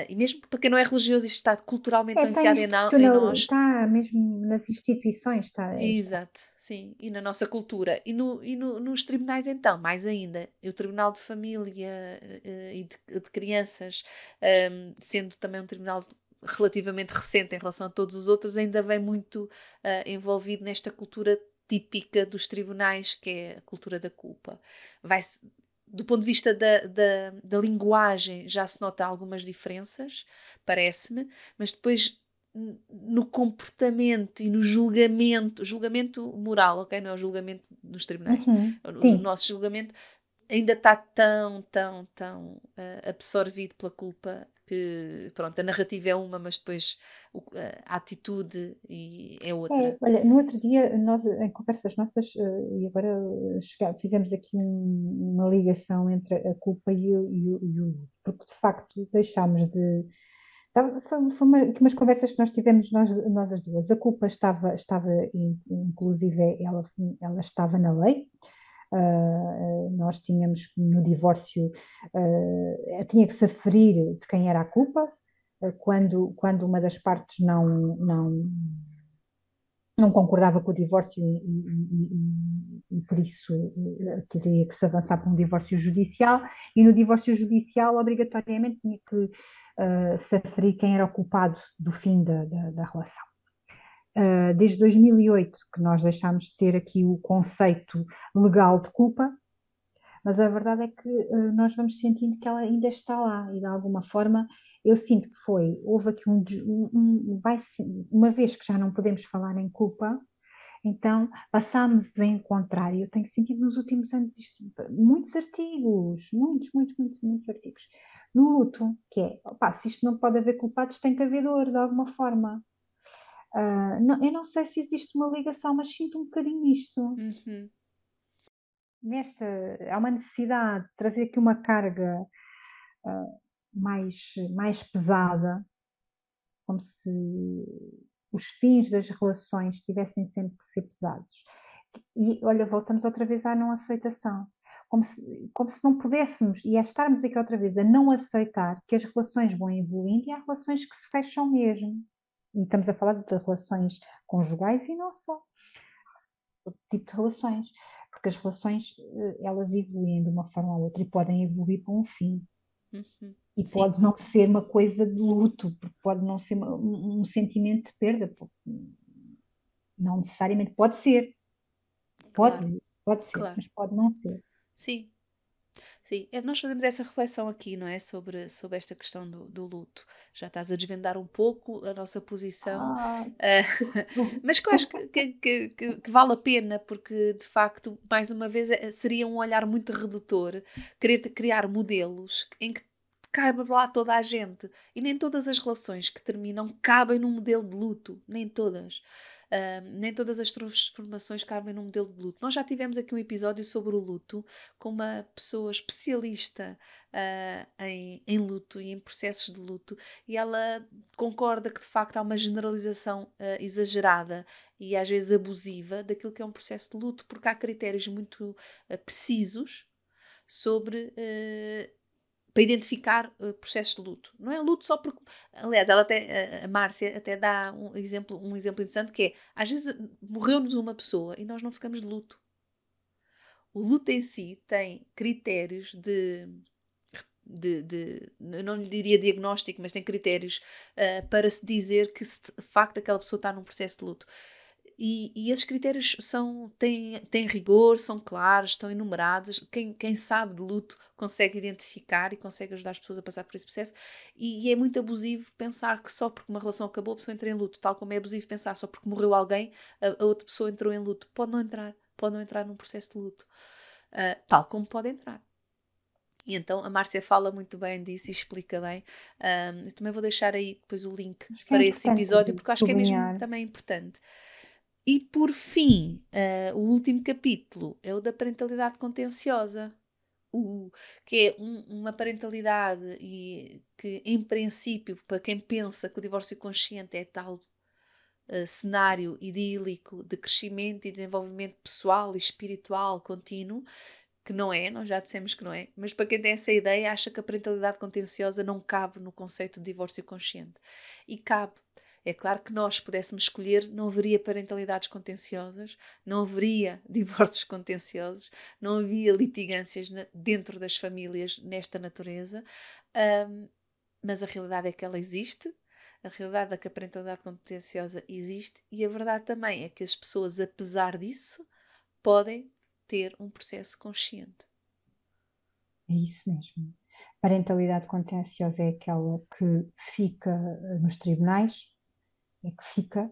e mesmo para quem não é religioso, isto está culturalmente tão Está enfiado em nós. está mesmo nas instituições, está. Exato, sim, e na nossa cultura. Nos tribunais, então, mais ainda. E o Tribunal de Família e de Crianças, sendo também um tribunal relativamente recente em relação a todos os outros, ainda vem muito envolvido nesta cultura típica dos tribunais, que é a cultura da culpa. Do ponto de vista da linguagem, já se nota algumas diferenças, parece-me, mas depois no comportamento e no julgamento moral, ok? Não é o julgamento dos tribunais. O Sim. nosso julgamento ainda está tão absorvido pela culpa que, pronto, a narrativa é uma, mas depois a atitude é outra. Olha, no outro dia, nós, em conversas nossas, e agora fizemos aqui uma ligação entre a culpa e o luto, porque de facto deixámos de. Foi umas conversas que nós tivemos, nós as duas. A culpa inclusive, ela estava na lei. Nós tínhamos no divórcio, tinha que se aferir de quem era a culpa, quando uma das partes não concordava com o divórcio e por isso teria que se avançar para um divórcio judicial, e no divórcio judicial obrigatoriamente tinha que se aferir quem era o culpado do fim da relação. Desde 2008 que nós deixámos de ter aqui o conceito legal de culpa, mas a verdade é que nós vamos sentindo que ela ainda está lá e de alguma forma eu sinto que houve aqui uma vez que já não podemos falar em culpa, então passámos a encontrar, e eu tenho sentido nos últimos anos muitos artigos, muitos artigos, no luto, que é, opá, se isto não pode haver culpados, tem que haver dor de alguma forma. Eu não sei se existe uma ligação, mas sinto um bocadinho isto. Uhum. Há uma necessidade de trazer aqui uma carga mais pesada, como se os fins das relações tivessem sempre que ser pesados. E olha, voltamos outra vez à não aceitação. Como se não pudéssemos, e é estarmos aqui outra vez a não aceitar que as relações vão evoluindo e há relações que se fecham mesmo. E estamos a falar de relações conjugais e não só. Outro tipo de relações. Porque as relações, elas evoluem de uma forma ou outra e podem evoluir para um fim. Uhum. E Sim, pode não ser uma coisa de luto, porque pode não ser um sentimento de perda, não necessariamente pode ser, claro, pode ser, claro. mas pode não ser. Sim, sim. Nós fazemos essa reflexão aqui, não é? Sobre esta questão do luto. Já estás a desvendar um pouco a nossa posição, Ah, mas que eu acho que vale a pena, porque de facto, mais uma vez, seria um olhar muito redutor querer criar modelos em que caiba lá toda a gente. E nem todas as relações que terminam cabem num modelo de luto. Nem todas. Nem todas as transformações cabem num modelo de luto. Nós já tivemos aqui um episódio sobre o luto com uma pessoa especialista em luto e em processos de luto, e ela concorda que de facto há uma generalização exagerada e às vezes abusiva daquilo que é um processo de luto, porque há critérios muito precisos sobre para identificar processos de luto. Não é luto só porque. Aliás, a Márcia até dá um exemplo interessante que é: às vezes morreu-nos uma pessoa e nós não ficamos de luto. O luto em si tem critérios eu não lhe diria diagnóstico, mas tem critérios para se dizer que de facto aquela pessoa está num processo de luto. E esses critérios têm rigor, são claros, estão enumerados. Quem sabe de luto consegue identificar e consegue ajudar as pessoas a passar por esse processo. E é muito abusivo pensar que só porque uma relação acabou a pessoa entra em luto, tal como é abusivo pensar só porque morreu alguém a outra pessoa entrou em luto. Pode não entrar num processo de luto. Tal como pode entrar. E então a Márcia fala muito bem disso e explica bem. Eu também vou deixar aí depois o link Acho que é para esse importante episódio, porque eu acho que é mesmo sublinhar. também importante. E por fim, o último capítulo é o da parentalidade contenciosa. Que é uma parentalidade e que, em princípio, para quem pensa que o divórcio consciente é tal cenário idílico de crescimento e desenvolvimento pessoal e espiritual contínuo, que não é, nós já dissemos que não é, mas para quem tem essa ideia acha que a parentalidade contenciosa não cabe no conceito de divórcio consciente. E cabe. É claro que nós, se pudéssemos escolher, não haveria parentalidades contenciosas, não haveria divórcios contenciosos, não havia litigâncias dentro das famílias nesta natureza, mas a realidade é que ela existe, a realidade é que a parentalidade contenciosa existe e a verdade também é que as pessoas, apesar disso, podem ter um processo consciente. É isso mesmo. Parentalidade contenciosa é aquela que fica nos tribunais, é que fica,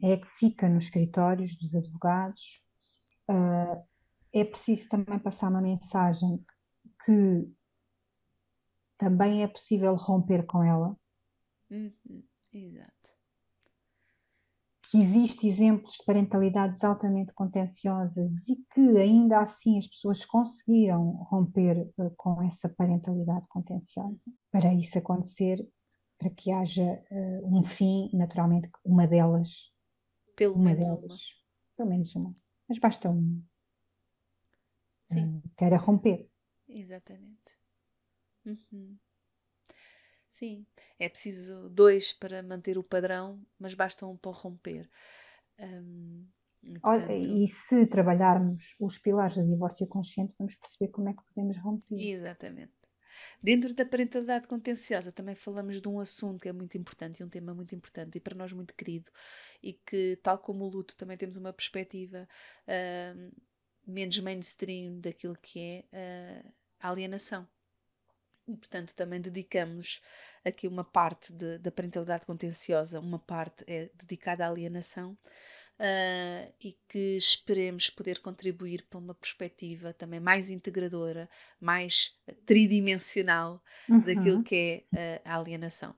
é que fica nos escritórios dos advogados. É preciso também passar uma mensagem que também é possível romper com ela, Exato. que existe exemplos de parentalidades altamente contenciosas e que ainda assim as pessoas conseguiram romper com essa parentalidade contenciosa. Para isso acontecer, para que haja um fim, naturalmente, Pelo uma menos uma. delas, pelo menos uma, mas basta uma, Sim, queira romper. exatamente. Sim, é preciso dois para manter o padrão, mas basta um para romper. E, portanto, E se trabalharmos os pilares do divórcio consciente, vamos perceber como é que podemos romper. exatamente. Dentro da parentalidade contenciosa também falamos de um assunto que é muito importante e um tema muito importante e para nós muito querido e que, tal como o luto, também temos uma perspectiva menos mainstream daquilo que é a alienação. E, portanto, também dedicamos aqui uma parte da parentalidade contenciosa, uma parte é dedicada à alienação, e que esperemos poder contribuir para uma perspectiva também mais integradora, mais tridimensional daquilo Uhum. que é a alienação.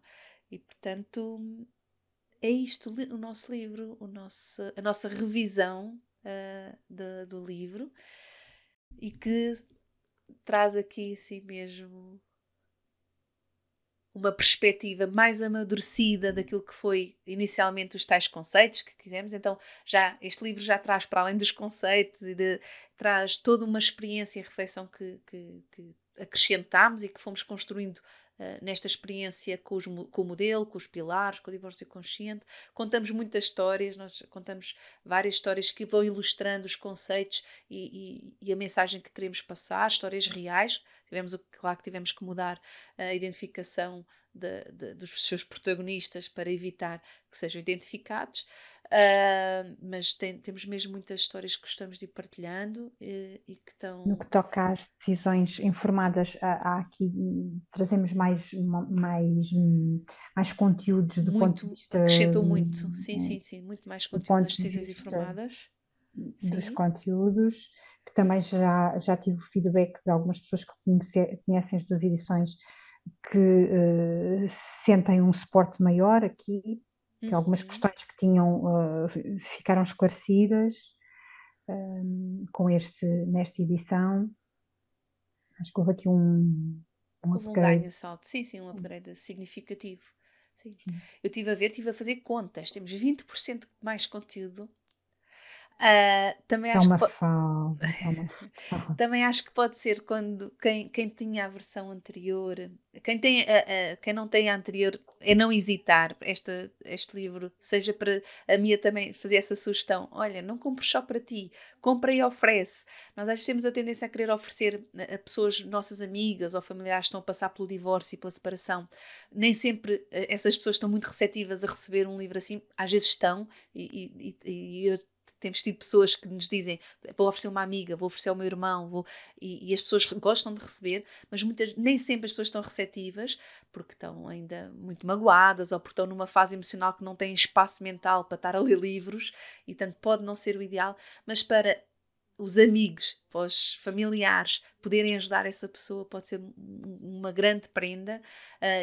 E, portanto, é isto o nosso livro, a nossa revisão do livro e que traz aqui assim mesmo uma perspectiva mais amadurecida daquilo que foi inicialmente os tais conceitos que quisemos. Então, já este livro já traz, para além dos conceitos, traz toda uma experiência e reflexão que acrescentámos e que fomos construindo nesta experiência com o modelo, com os pilares, com o divórcio consciente. Contamos muitas histórias, nós contamos várias histórias que vão ilustrando os conceitos e a mensagem que queremos passar, histórias reais. Claro que tivemos que mudar a identificação dos seus protagonistas para evitar que sejam identificados, mas temos mesmo muitas histórias que gostamos de ir partilhando e que No estão que toca às decisões informadas, há aqui trazemos mais conteúdos do ponto de muito, vista acrescentam muito, sim, muito mais do conteúdo nas ponto de decisões vista informadas, dos sim. conteúdos, que também já tive o feedback de algumas pessoas que conhecem as duas edições que sentem um suporte maior aqui, que algumas Uhum. questões que tinham ficaram esclarecidas nesta edição. Acho que houve aqui um Houve um ganho, upgrade. salto, sim, um upgrade significativo. Sim. Sim. Eu estive a fazer contas, temos 20% mais conteúdo. Também É acho que uma falda, é uma falda. Também acho que pode ser quando quem tinha a versão anterior, quem não tem a anterior, é não hesitar este livro, seja para a Mia também fazer essa sugestão. Olha, não compres só para ti, compra e oferece. Nós às vezes temos a tendência a querer oferecer a pessoas, nossas amigas ou familiares que estão a passar pelo divórcio e pela separação. Nem sempre essas pessoas estão muito receptivas a receber um livro assim, às vezes estão, e eu temos tido pessoas que nos dizem vou oferecer uma amiga, vou oferecer ao meu irmão, e as pessoas gostam de receber, mas nem sempre as pessoas estão receptivas porque estão ainda muito magoadas ou porque estão numa fase emocional que não têm espaço mental para estar a ler livros e tanto pode não ser o ideal, mas para os amigos, para os familiares poderem ajudar essa pessoa pode ser uma grande prenda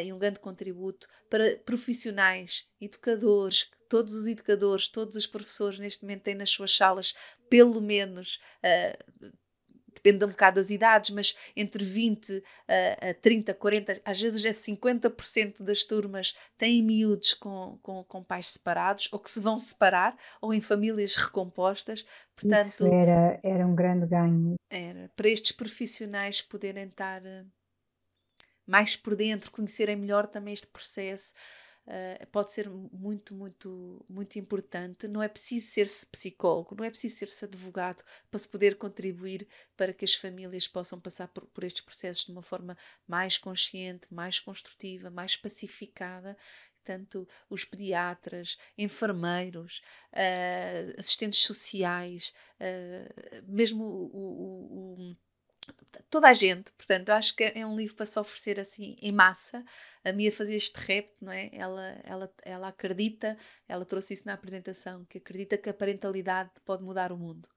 e um grande contributo para profissionais, educadores, todos os educadores, todos os professores neste momento têm nas suas salas pelo menos depende um bocado das idades, mas entre 20 a 30, 40, às vezes é 50% das turmas têm miúdos com pais separados, ou que se vão separar, ou em famílias recompostas. Isso Portanto, era um grande ganho. era para estes profissionais poderem estar mais por dentro, conhecerem melhor também este processo, pode ser muito, muito, muito importante. Não é preciso ser-se psicólogo, não é preciso ser-se advogado para se poder contribuir para que as famílias possam passar por estes processos de uma forma mais consciente, mais construtiva, mais pacificada. Tanto os pediatras, enfermeiros, assistentes sociais, mesmo toda a gente. Portanto, eu acho que é um livro para se oferecer assim em massa. A Mia fazia este rap, não é? Ela acredita, ela trouxe isso na apresentação, que acredita que a parentalidade pode mudar o mundo.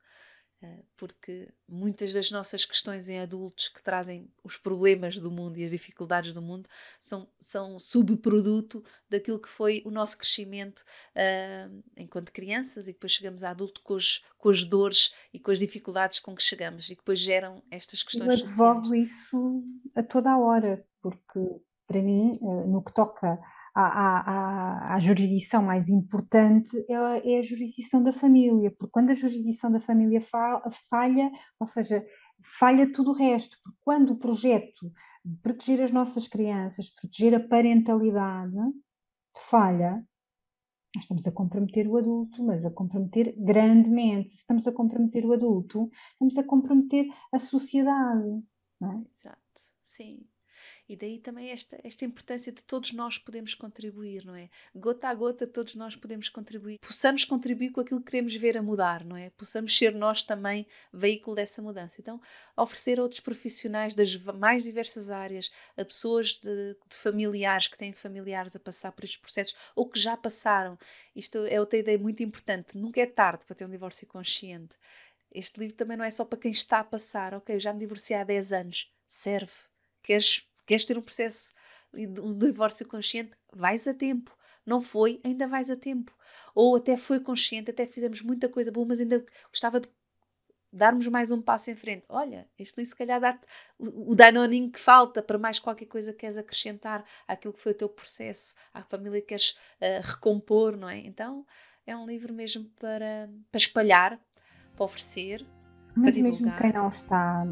Porque muitas das nossas questões em adultos que trazem os problemas do mundo e as dificuldades do mundo são subproduto daquilo que foi o nosso crescimento enquanto crianças, e depois chegamos a adulto com as dores e com as dificuldades com que chegamos, e que depois geram estas Eu questões sociais. advogo isso a toda a hora, porque para mim, no que toca à jurisdição mais importante é a jurisdição da família, porque quando a jurisdição da família falha, ou seja, falha tudo o resto, porque quando o projeto de proteger as nossas crianças, proteger a parentalidade, falha, nós estamos a comprometer o adulto, mas a comprometer grandemente. Se estamos a comprometer o adulto, estamos a comprometer a sociedade, não é? Exato, sim. E daí também esta importância de todos nós podemos contribuir, não é? Gota a gota, todos nós podemos contribuir. Possamos contribuir com aquilo que queremos ver a mudar, não é? Possamos ser nós também veículo dessa mudança. Então, oferecer a outros profissionais das mais diversas áreas, a pessoas de familiares que têm familiares a passar por estes processos ou que já passaram. Isto é outra ideia muito importante. Nunca é tarde para ter um divórcio consciente. Este livro também não é só para quem está a passar. Ok, eu já me divorciei há 10 anos. Serve. Queres ter um processo de um divórcio consciente? Vais a tempo. Não foi? Ainda vais a tempo. Ou até foi consciente, até fizemos muita coisa boa, mas ainda gostava de darmos mais um passo em frente. Olha, este livro se calhar dá-te o danoninho que falta para mais qualquer coisa que queres acrescentar àquilo que foi o teu processo, à família que queres recompor, não é? Então, é um livro mesmo para espalhar, para oferecer, Mas para mesmo divulgar. quem não está,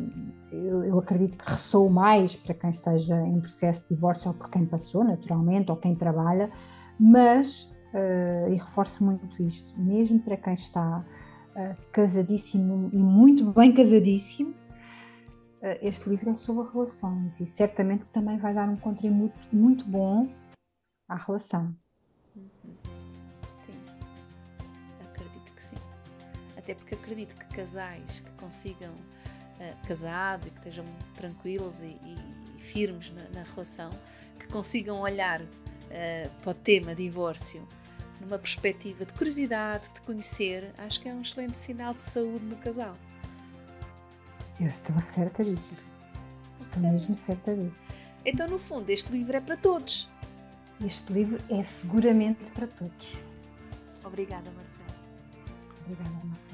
eu acredito que ressoa mais para quem esteja em processo de divórcio, ou por quem passou, naturalmente, ou quem trabalha, mas, e reforço muito isto, mesmo para quem está casadíssimo e muito bem casadíssimo, este livro é sobre relações e certamente que também vai dar um contributo muito bom à relação. Sim, acredito que sim. Até porque acredito que casais que consigam, casados e que estejam tranquilos e firmes na relação, que consigam olhar para o tema divórcio numa perspectiva de curiosidade, de conhecer, acho que é um excelente sinal de saúde no casal. Eu estou certa disso. Estou mesmo certa disso. Então, no fundo, este livro é para todos. Este livro é seguramente para todos. Obrigada, Marcela. Obrigada, Marcela.